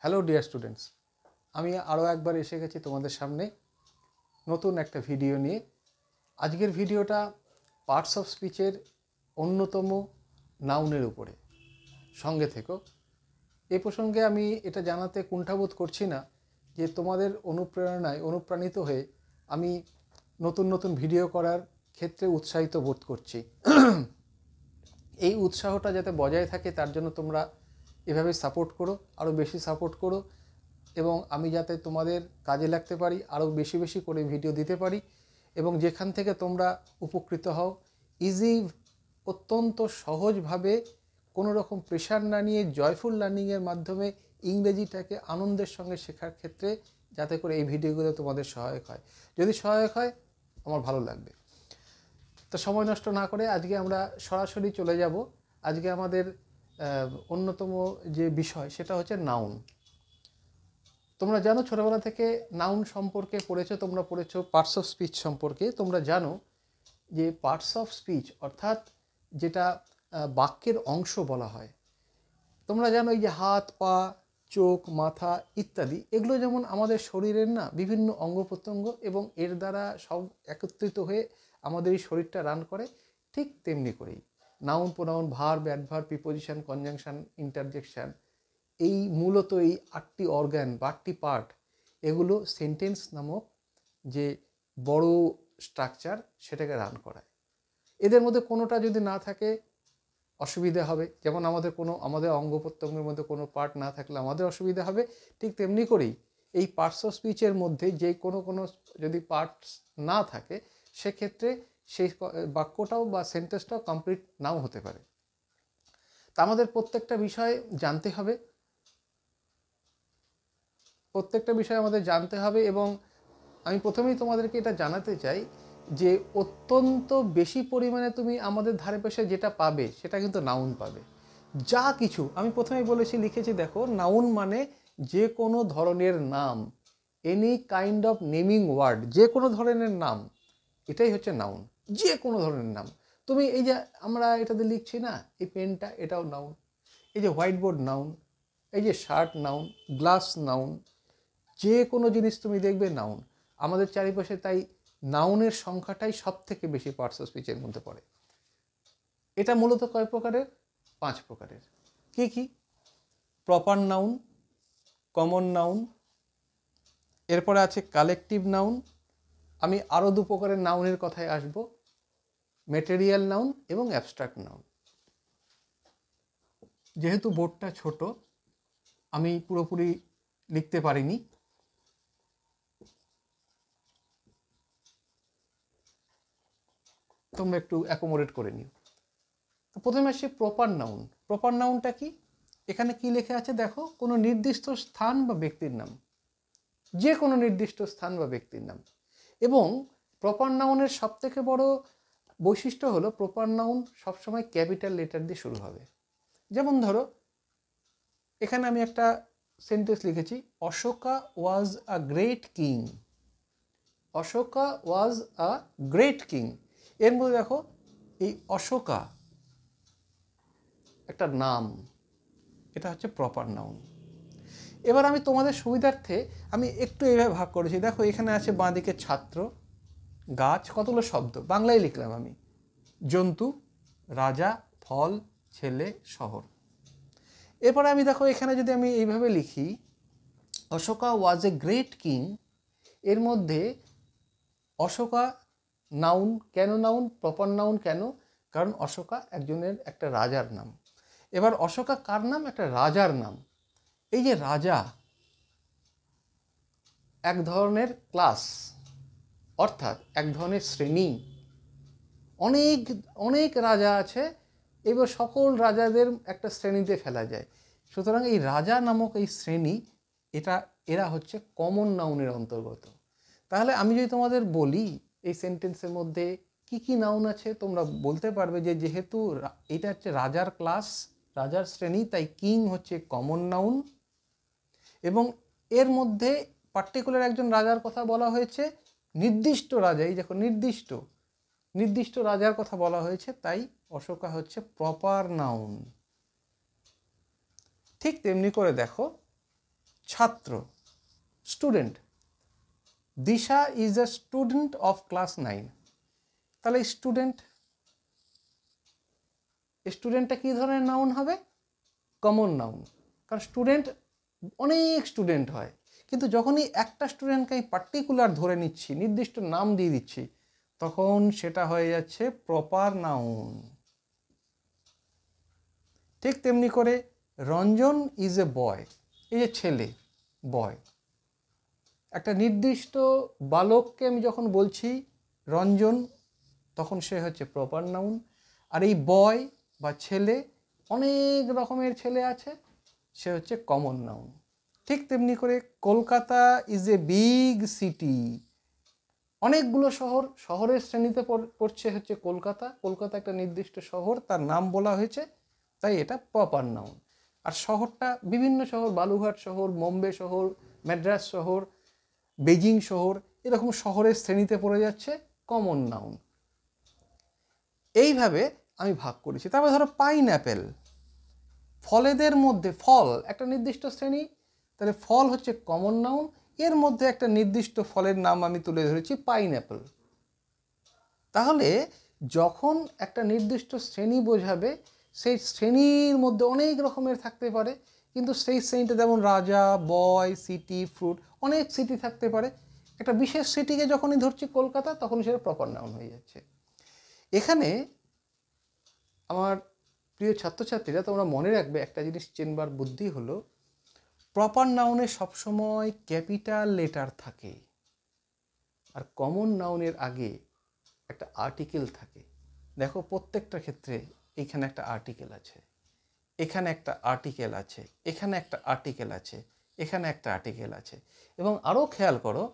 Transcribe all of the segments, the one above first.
Hello dear students, আমি আরও একবার এসে গেছি তোমাদের সামনে নতুন একটা ভিডিও নিয়ে। আজকের ভিডিওটা পার্টস অফ স্পিচের অন্যতম নাউনের উপরে। সঙ্গে থেকো। এ প্রসঙ্গে আমি এটা জানাতে কুণ্ঠাবোধ করছি না যে তোমাদের অনুপ্রেরণায় অনুপ্রাণিত হয়ে আমি নতুন নতুন ভিডিও করার ক্ষেত্রে উৎসাহিত বোধ করছি। এই উৎসাহটা যাতে বজায় থাকে তার জন্য তোমরা এভাবে সাপোর্ট করো, আরও বেশি সাপোর্ট করো, এবং আমি যাতে তোমাদের কাজে লাগতে পারি, আরও বেশি বেশি করে ভিডিও দিতে পারি, এবং যেখান থেকে তোমরা উপকৃত হও, ইজি, অত্যন্ত সহজভাবে কোনো রকম প্রেশার না নিয়ে জয়ফুল লার্নিংয়ের মাধ্যমে ইংরেজিটাকে আনন্দের সঙ্গে শেখার ক্ষেত্রে যাতে করে এই ভিডিওগুলো তোমাদের সহায়ক হয়। যদি সহায়ক হয় আমার ভালো লাগবে। তো সময় নষ্ট না করে আজকে আমরা সরাসরি চলে যাব। আজকে আমাদের অন্যতম যে বিষয় সেটা হচ্ছে নাউন। তোমরা জানো ছোটোবেলা থেকে নাউন সম্পর্কে পড়েছো, তোমরা পড়েছো পার্টস অফ স্পিচ সম্পর্কে। তোমরা জানো যে পার্টস অফ স্পিচ অর্থাৎ যেটা বাক্যের অংশ বলা হয়। তোমরা জানো এই যে হাত, পা, চোখ, মাথা ইত্যাদি, এগুলো যেমন আমাদের শরীরের না বিভিন্ন অঙ্গ প্রত্যঙ্গ, এবং এর দ্বারা সব একত্রিত হয়ে আমাদের এই শরীরটা রান করে, ঠিক তেমনি করেই noun, pronoun, verb, adverb, preposition, conjunction, interjection, এই মূলত এই 8টি অর্গান বা 8টি পার্ট, এগুলো সেন্টেন্স নামক যে বড় স্ট্রাকচার সেটাকে রান করায়। এদের মধ্যে কোনোটা যদি না থাকে অসুবিধা হবে। যেমন আমাদের অঙ্গ প্রত্যঙ্গের মধ্যে কোনো পার্ট না থাকলে আমাদের অসুবিধা হবে, ঠিক তেমনি করেই এই পার্টস অফ স্পিচের মধ্যে যে কোনো যদি পার্টস না থাকে সেক্ষেত্রে সেই বাক্যটাও বা সেন্টেন্সটাও কমপ্লিট নাও হতে পারে। তা আমাদের প্রত্যেকটা বিষয় জানতে হবে, আমাদের জানতে হবে। এবং আমি প্রথমেই তোমাদেরকে এটা জানাতে চাই যে অত্যন্ত বেশি পরিমাণে তুমি আমাদের ধারে পাশে যেটা পাবে সেটা কিন্তু নাউন পাবে। যা কিছু আমি প্রথমেই বলেছি, লিখেছি, দেখো, নাউন মানে যে কোনো ধরনের নাম, any kind of naming word, যে কোনো ধরনের নাম, এটাই হচ্ছে নাউন। যে কোনো ধরনের নাম। তুমি এই যে আমরা এটাতে লিখছি না, এই পেনটা, এটাও নাউন। এই যে হোয়াইট বোর্ড নাউন, এই যে শার্ট নাউন, গ্লাস নাউন, যে কোনো জিনিস তুমি দেখবে নাউন। আমাদের চারিপাশে তাই নাউনের সংখ্যাটাই সব থেকে বেশি পার্টস অফ স্পিচের মধ্যে পড়ে। এটা মূলত কয় প্রকারের? 5 প্রকারের। কি কি? প্রপার নাউন, কমন নাউন, এরপরে আছে কালেকটিভ নাউন, আমি আরও 2 প্রকারের নাউনের কথায় আসব, ম্যাটেরিয়াল নাউন এবং অ্যাবস্ট্রাক্ট নাউন। যেহেতু বোর্ডটা ছোট আমি পুরোপুরি লিখতে পারিনি, তোমরা একটু অ্যাকোমোডেট করে নিও। তো প্রথমে আসি প্রপার নাউন। প্রপার নাউনটা কি? এখানে কি লেখা আছে দেখো, কোনো নির্দিষ্ট স্থান বা ব্যক্তির নাম, যে কোনো নির্দিষ্ট স্থান বা ব্যক্তির নাম। এবং প্রপার নাউনের সবথেকে বড় বৈশিষ্ট্য হলো প্রপার নাউন সবসময় ক্যাপিটাল লেটার দিয়ে শুরু হবে। যেমন ধরো এখানে আমি একটা সেন্টেন্স লিখেছি, Ashoka was a great king. Ashoka was a great king. এর মধ্যে দেখো এই অশোকা একটা নাম, এটা হচ্ছে প্রপার নাউন। এবার আমি তোমাদের সুবিধার্থে আমি একটু এইভাবে ভাগ করেছি। দেখো এখানে আছে বাঁদিকে ছাত্র, গাছ, কতগুলো শব্দ বাংলায় লিখলাম আমি, জন্তু, রাজা, ফল, ছেলে, শহর। এরপরে আমি দেখো এখানে যদি আমি এইভাবে লিখি, অশোকা ওয়াজ এ গ্রেট কিং, এর মধ্যে অশোকা নাউন। কেন নাউন? প্রপার নাউন কেন? কারণ অশোকা একজনের একটা রাজার নাম। এবার অশোকা কার নাম? একটা রাজার নাম। এই যে রাজা এক ধরনের ক্লাস, অর্থাৎ এক ধরনের শ্রেণী। অনেক অনেক রাজা আছে, এবার সকল রাজাদের একটা শ্রেণীতে ফেলা যায়। সুতরাং এই রাজা নামক এই শ্রেণী, এরা হচ্ছে কমন নাউনের অন্তর্গত। তাহলে আমি যদি তোমাদের বলি এই সেন্টেন্সের মধ্যে কি কি নাউন আছে, তোমরা বলতে পারবে যে যেহেতু এটা হচ্ছে রাজার ক্লাস, রাজার শ্রেণী, তাই কিং হচ্ছে কমন নাউন। এবং এর মধ্যে পার্টিকুলার একজন রাজার কথা বলা হয়েছে, নির্দিষ্ট রাজা, এই দেখো নির্দিষ্ট রাজার কথা বলা হয়েছে, তাই অশোকা হচ্ছে প্রপার নাউন। ঠিক তেমনি করে দেখো ছাত্র, student. Disha is a student of class 9। তাহলে স্টুডেন্টটা কী ধরনের নাউন হবে? Common noun. কারণ স্টুডেন্ট অনেক স্টুডেন্ট হয়, কিন্তু যখনই একটা স্টুডেন্টকে আমি পার্টিকুলার ধরে নিচ্ছি, নির্দিষ্ট নাম দিয়ে দিচ্ছি, তখন সেটা হয়ে যাচ্ছে প্রপার নাউন। ঠিক তেমনি করে রঞ্জন ইজ এ বয়, এই যে ছেলে, বয়। একটা নির্দিষ্ট বালককে আমি যখন বলছি রঞ্জন, তখন সে হচ্ছে প্রপার নাউন। আর এই বয় বা ছেলে, অনেক রকমের ছেলে আছে, সে হচ্ছে কমন নাউন। ঠিক তেমনি করে Kolkata is a big city, অনেকগুলো শহরের শ্রেণীতে পড়ছে হচ্ছে কলকাতা। কলকাতা একটা নির্দিষ্ট শহর, তার নাম বলা হয়েছে, তাই এটা প্রপার নাউন। আর শহরটা বিভিন্ন শহর, বালুঘাট শহর, বোম্বে শহর, মাদ্রাজ শহর, বেজিং শহর, এরকম শহরের শ্রেণীতে পড়ে যাচ্ছে কমন নাউন। এইভাবে আমি ভাগ করেছি। তারপরে ধরো পাইনঅ্যাপেল, ফলেদের মধ্যে ফল একটা নির্দিষ্ট শ্রেণী, তাহলে ফল হচ্ছে কমন নাউন। এর মধ্যে একটা নির্দিষ্ট ফলের নাম আমি তুলে ধরেছি পাইনঅ্যাপেল। তাহলে যখন একটা নির্দিষ্ট শ্রেণী বোঝাবে, সেই শ্রেণীর মধ্যে অনেক রকমের থাকতে পারে, কিন্তু সেই শ্রেণীটা যেমন রাজা, বয়, সিটি, ফ্রুট, অনেক সিটি থাকতে পারে। একটা বিশেষ সিটিকে যখনই ধরছি কলকাতা, তখন সেটা প্রপার নাউন হয়ে যাচ্ছে। এখানে আমার প্রিয় ছাত্রছাত্রীরা, তোমরা মনে রাখবে একটা জিনিস চেনবার বুদ্ধি হলো, প্রপার নাউনে সবসময় ক্যাপিটাল লেটার থাকে, আর কমন নাউনের আগে একটা আর্টিকেল থাকে। দেখো প্রত্যেকটা ক্ষেত্রে এখানে একটা আর্টিকেল আছে, এখানে একটা আর্টিকেল আছে, এখানে একটা আর্টিকেল আছে, এখানে একটা আর্টিকেল আছে। এবং আরও খেয়াল করো,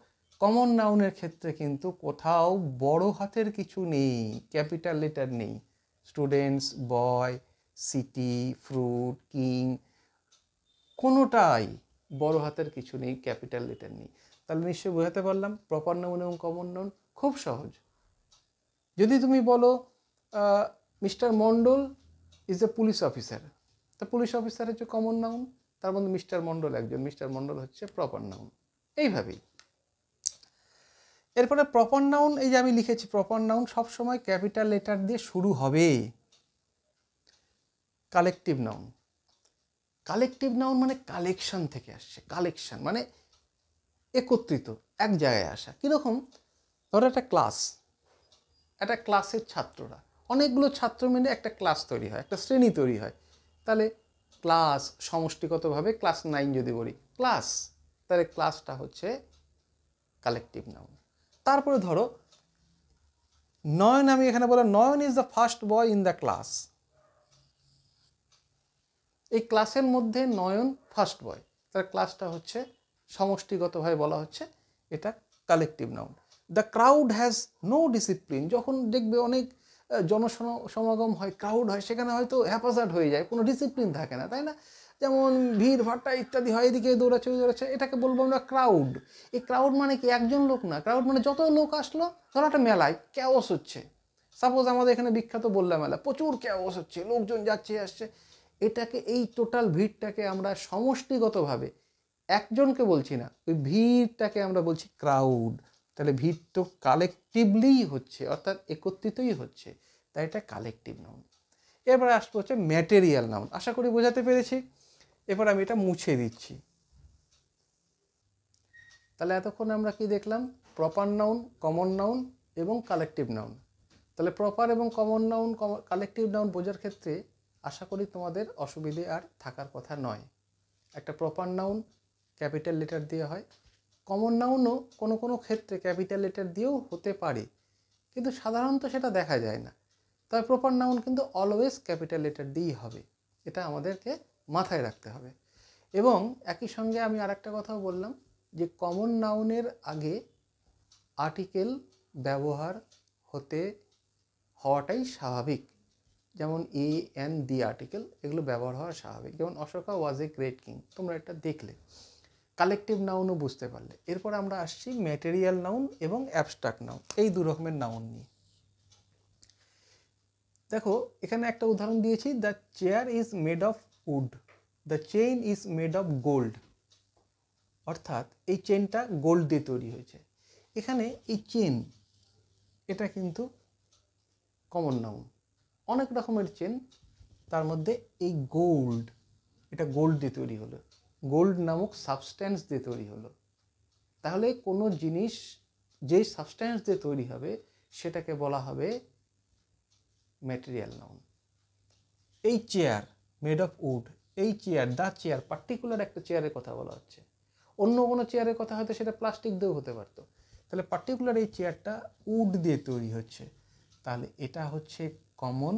কমন নাউনের ক্ষেত্রে কিন্তু কোথাও বড় হাতের কিছু নেই, ক্যাপিটাল লেটার নেই। স্টুডেন্টস, বয়, সিটি, ফ্রুট, কিং, কোনোটাই বড় হাতের কিছু নেই, ক্যাপিটাল লেটার নেই। তাহলে নিশ্চয়ই বোঝাতে পারলাম প্রপার নাউন এবং কমন নাউন খুব সহজ। যদি তুমি বলো mister Mondal is a police officer, তা পুলিশ অফিসার হচ্ছে কমন নাউন, তার মধ্যে মিস্টার মণ্ডল একজন, মিস্টার মণ্ডল হচ্ছে প্রপার নাউন। এইভাবেই এরপরে প্রপার নাউন, এই যে আমি লিখেছি প্রপার নাউন সবসময় ক্যাপিটাল লেটার দিয়ে শুরু হবে। কালেকটিভ নাউন, কালেকটিভ নাউন মানে কালেকশন থেকে আসছে। কালেকশন মানে একত্রিত, এক জায়গায় আসা। কীরকম? ধরো একটা ক্লাস, একটা ক্লাসের ছাত্ররা, অনেকগুলো ছাত্র মিলে একটা ক্লাস তৈরি হয়, একটা শ্রেণী তৈরি হয়। তাহলে ক্লাস সমষ্টিগতভাবে ক্লাস 9 যদি বলি ক্লাস, তাহলে ক্লাসটা হচ্ছে কালেকটিভ নাউন। তারপরে ধরো নয়ন, আমি এখানে বললাম Nayan is the first boy in the class. এই ক্লাসের মধ্যে নয়ন ফার্স্ট বয়, তার ক্লাসটা হচ্ছে সমষ্টিগতভাবে বলা হচ্ছে, এটা collective noun. The crowd has no discipline, যখন দেখবে অনেক জনসমাগম হয়, ক্রাউড হয়, সেখানে হয়তো হ্যাপাজার্ড হয়ে যায়, কোনো ডিসিপ্লিন থাকে না, তাই না? যেমন ভিড় ভাট্টা ইত্যাদি হয়, এদিকে দৌড়াচ্ছে দৌড়াচ্ছে, এটাকে বলবো আমরা ক্রাউড। এই ক্রাউড মানে কি? একজন লোক না, ক্রাউড মানে যত লোক আসলো, ধরো একটা মেলায় ক্যাওস হচ্ছে, সাপোজ আমাদের এখানে বিখ্যাত বল্লা মেলা, প্রচুর ক্যাওস হচ্ছে, লোকজন যাচ্ছে আসছে, এটাকে, এই টোটাল ভিড়টাকে আমরা সমষ্টিগতভাবে, একজনকে বলছি না, ওই ভিড়টাকে আমরা বলছি ক্রাউড। তাহলে ভিড় তো কালেকটিভলিই হচ্ছে, অর্থাৎ একত্রিতই হচ্ছে, তাই এটা কালেকটিভ নাউন। এরপরে আসতে হচ্ছে ম্যাটেরিয়াল নাউন। আশা করি বোঝাতে পেরেছি। এরপর আমি এটা মুছে দিচ্ছি। তাহলে এতক্ষণ আমরা কি দেখলাম? প্রপার নাউন, কমন নাউন এবং কালেকটিভ নাউন। তাহলে প্রপার এবং কমন নাউন, কালেকটিভ নাউন বোঝার ক্ষেত্রে আশা করি তোমাদের অসুবিধে আর থাকার কথা নয়। একটা প্রপার নাউন ক্যাপিটাল লেটার দিয়ে হয়, কমন নাউনও কোনো কোনো ক্ষেত্রে ক্যাপিটাল লেটার দিয়েও হতে পারে, কিন্তু সাধারণত সেটা দেখা যায় না। তবে প্রপার নাউন কিন্তু অলওয়েজ ক্যাপিটাল লেটার দিয়েই হবে, এটা আমাদেরকে মাথায় রাখতে হবে। এবং একই সঙ্গে আমি আরেকটা কথাও বললাম যে কমন নাউনের আগে আর্টিকেল ব্যবহার হওয়াটাই স্বাভাবিক। যেমন এ এন দি আর্টিকেল, এগুলো ব্যবহার হওয়া স্বাভাবিক। যেমন অশোকা ওয়াজ এ গ্রেট কিং, তোমরা এটা দেখলে, কালেকটিভ নাউনও বুঝতে পারলে। এরপর আমরা আসছি ম্যাটেরিয়াল নাউন এবং অ্যাবস্ট্রাক্ট নাউন, এই দু রকমের নাউন নিয়ে। দেখো এখানে একটা উদাহরণ দিয়েছি, the chair is made of wood, the chain is made of gold. অর্থাৎ এই চেনটা গোল্ড দিয়ে তৈরি হয়েছে। এখানে এই চেন এটা কিন্তু কমন নাউন। অনেক রকমের চেন, তার মধ্যে এই গোল্ড, এটা গোল্ড দিয়ে তৈরি হলো, গোল্ড নামক সাবস্ট্যান্স দিয়ে তৈরি হলো। তাহলে কোনো জিনিস যেই সাবস্ট্যান্স দিয়ে তৈরি হবে সেটাকে বলা হবে ম্যাটেরিয়াল নাউন। এই চেয়ার মেড অফ উড, এই চেয়ার, দ্য চেয়ার, পার্টিকুলার একটা চেয়ারের কথা বলা হচ্ছে। অন্য কোনো চেয়ারের কথা হয়তো সেটা প্লাস্টিক দিয়েও হতে পারতো, তাহলে পার্টিকুলার এই চেয়ারটা উড দিয়ে তৈরি হচ্ছে, তাহলে এটা হচ্ছে কমন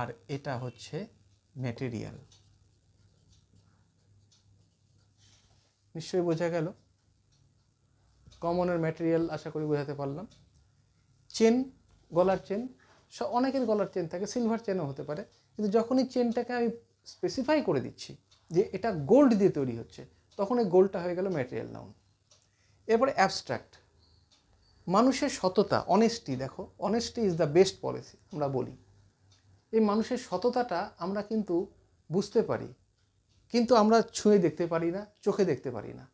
আর এটা হচ্ছে ম্যাটেরিয়াল। নিশ্চয়ই বোঝা গেল। কমনের ম্যাটেরিয়াল আশা করি বোঝাতে পারলাম। চেন, গলার চেন, অনেকের গলার চেন থাকে, সিলভার চেনও হতে পারে, কিন্তু যখনই চেনটাকে আমি স্পেসিফাই করে দিচ্ছি যে এটা গোল্ড দিয়ে তৈরি হচ্ছে, তখন এই গোল্ডটা হয়ে গেল ম্যাটেরিয়াল নাউন। এরপরে অ্যাবস্ট্রাক্ট, মানুষের সততা, অনেস্টি। দেখো, honesty is the best policy আমরা বলি। এই মানুষের সততাটা আমরা কিন্তু বুঝতে পারি, কিন্তু আমরা ছুঁয়ে দেখতে পারি না, চোখে দেখতে পারি না।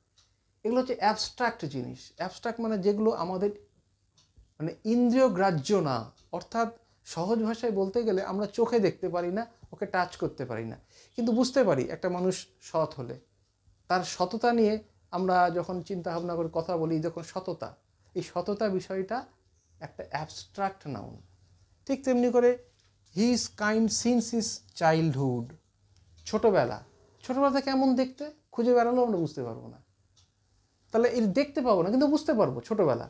এগুলো হচ্ছে অ্যাবস্ট্রাক্ট জিনিস। অ্যাবস্ট্রাক্ট মানে যেগুলো আমাদের মানে ইন্দ্রিয় গ্রাহ্য না, অর্থাৎ সহজ ভাষায় বলতে গেলে আমরা চোখে দেখতে পারি না, ওকে টাচ করতে পারি না, কিন্তু বুঝতে পারি একটা মানুষ সৎ হলে। তার সততা নিয়ে আমরা যখন চিন্তা ভাবনা করে কথা বলি, যখন সততা, এই সততা বিষয়টা একটা অ্যাবস্ট্রাক্ট নাউন। ঠিক তেমনি করে he is kind since his childhood, ছোটোবেলা, ছোটোবেলাতে কেমন দেখতে খুঁজে বেড়ালেও আমরা বুঝতে পারবো না, তাহলে এর দেখতে পাবো না কিন্তু বুঝতে পারবো ছোটোবেলা,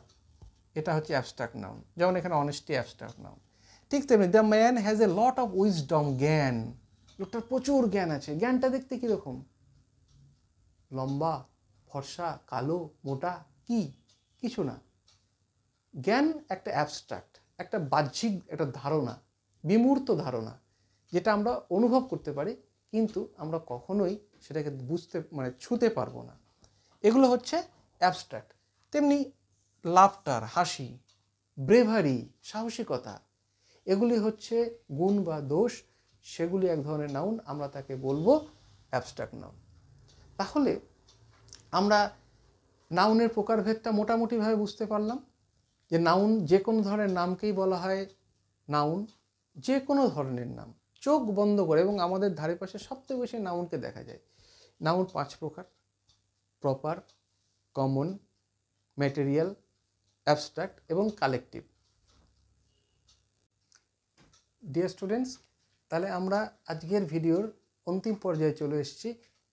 এটা হচ্ছে অ্যাবস্ট্রাক্ট নাউন। যেমন এখানে অনেস্টি অ্যাবস্ট্রাক্ট নাউন। ঠিক তেমনি the man has a lot of wisdom, জ্ঞান, লোকটার প্রচুর জ্ঞান আছে। জ্ঞানটা দেখতে কীরকম? লম্বা, ফর্সা, কালো, মোটা, কি? কিছু না। জ্ঞান একটা অ্যাবস্ট্রাক্ট, একটা বাহ্যিক একটা ধারণা, বিমূর্ত ধারণা, যেটা আমরা অনুভব করতে পারি কিন্তু আমরা কখনোই সেটাকে বুঝতে মানে ছুঁতে পারবো না। এগুলো হচ্ছে অ্যাবস্ট্রাক্ট। তেমনি লাফটার, হাসি, ব্রেভারি, সাহসিকতা, এগুলি হচ্ছে গুণ বা দোষ, সেগুলি এক ধরনের নাউন, আমরা তাকে বলবো অ্যাবস্ট্রাক্ট নাউন। তাহলে আমরা নাউনের প্রকারভেদটা মোটামুটিভাবে বুঝতে পারলাম যে নাউন যে কোনো ধরনের নামকেই বলা হয় নাউন, যে কোনো ধরনের নাম, চোখ বন্ধ করে। এবং আমাদের ধারে পাশে সবথেকে বেশি নাউনকে দেখা যায়। নাউন 5 প্রকার: প্রপার, কমন, ম্যাটেরিয়াল, অ্যাবস্ট্রাক্ট এবং কালেকটিভ। ডিয়ার স্টুডেন্টস, তাহলে আমরা আজকের ভিডিওর অন্তিম পর্যায়ে চলে এসেছি।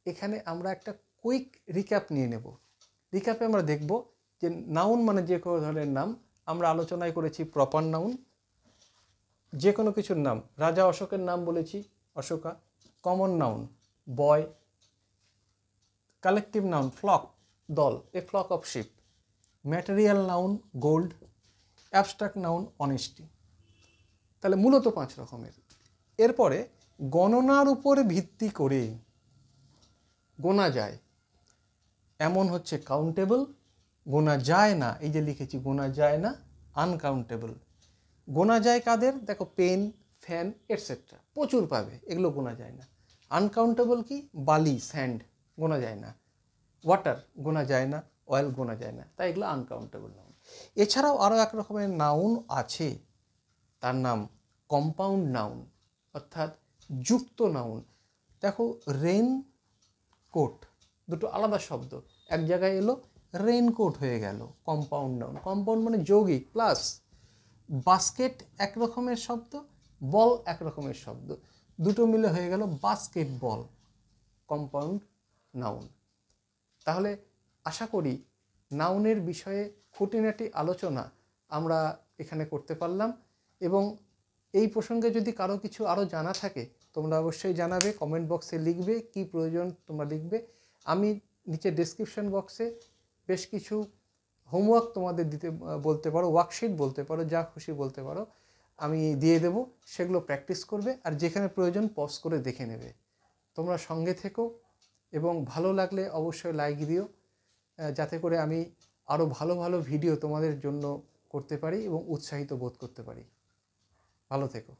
এখানে আমরা একটা কুইক রিক্যাপ নিয়ে নেব। রিক্যাপে আমরা দেখব যে নাউন মানে যে কোনো ধরনের নাম। আমরা আলোচনায় করেছি প্রপার নাউন, যে কোনো কিছুর নাম। রাজা অশোকের নাম বলেছি, Ashoka. Common noun, boy. Collective noun, flock, দল, a flock of sheep. Material noun, gold. Abstract noun, honesty. তাহলে মূলত 5 রকমের। এরপরে গণনার উপরে ভিত্তি করে গোনা যায় এমন হচ্ছে কাউন্টেবল, গোনা যায় না, এই যে লিখেছি গোনা যায় না, আনকাউন্টেবল। গোনা যায় কাদের? দেখো, পেন, ফ্যান, এটসেট্রা, প্রচুর পাবে, এগুলো গোনা যায় না। আনকাউন্টেবল কি? বালি, স্যান্ড, গোনা যায় না। ওয়াটার গোনা যায় না, অয়েল গোনা যায় না, তাই এগুলো আনকাউন্টেবল নাউন। এছাড়াও আরও এক রকমের নাউন আছে, তার নাম কম্পাউন্ড নাউন, অর্থাৎ যুক্ত নাউন। দেখো, রেন কোট, দুটো আলাদা শব্দ এক জায়গায় এলো, রেনকোট হয়ে গেল, কম্পাউন্ড নাউন। কম্পাউন্ড মানে যৌগিক, প্লাস। বাস্কেট এক রকমের শব্দ, বল এক রকমের শব্দ, দুটো মিলে হয়ে গেল বাস্কেট বল, কম্পাউন্ড নাউন। তাহলে আশা করি নাউনের বিষয়ে খুঁটিনাটি আলোচনা আমরা এখানে করতে পারলাম। এবং এই প্রসঙ্গে যদি কারো কিছু আরও জানা থাকে তোমরা অবশ্যই জানাবে, কমেন্ট বক্সে লিখবে, কি প্রয়োজন তোমরা লিখবে। আমি নিচে ডেসক্রিপশন বক্সে বেশ কিছু হোমওয়ার্ক তোমাদের দিতে বলতে পারো, ওয়ার্কশিট বলতে পারো, যা খুশি বলতে পারো, আমি দিয়ে দেবো। সেগুলো প্র্যাকটিস করবে, আর যেখানে প্রয়োজন পজ করে দেখে নেবে। তোমরা সঙ্গে থেকো এবং ভালো লাগলে অবশ্যই লাইক দিও, যাতে করে আমি আরও ভালো ভালো ভিডিও তোমাদের জন্য করতে পারি এবং উৎসাহিত বোধ করতে পারি। ভালো থেকো।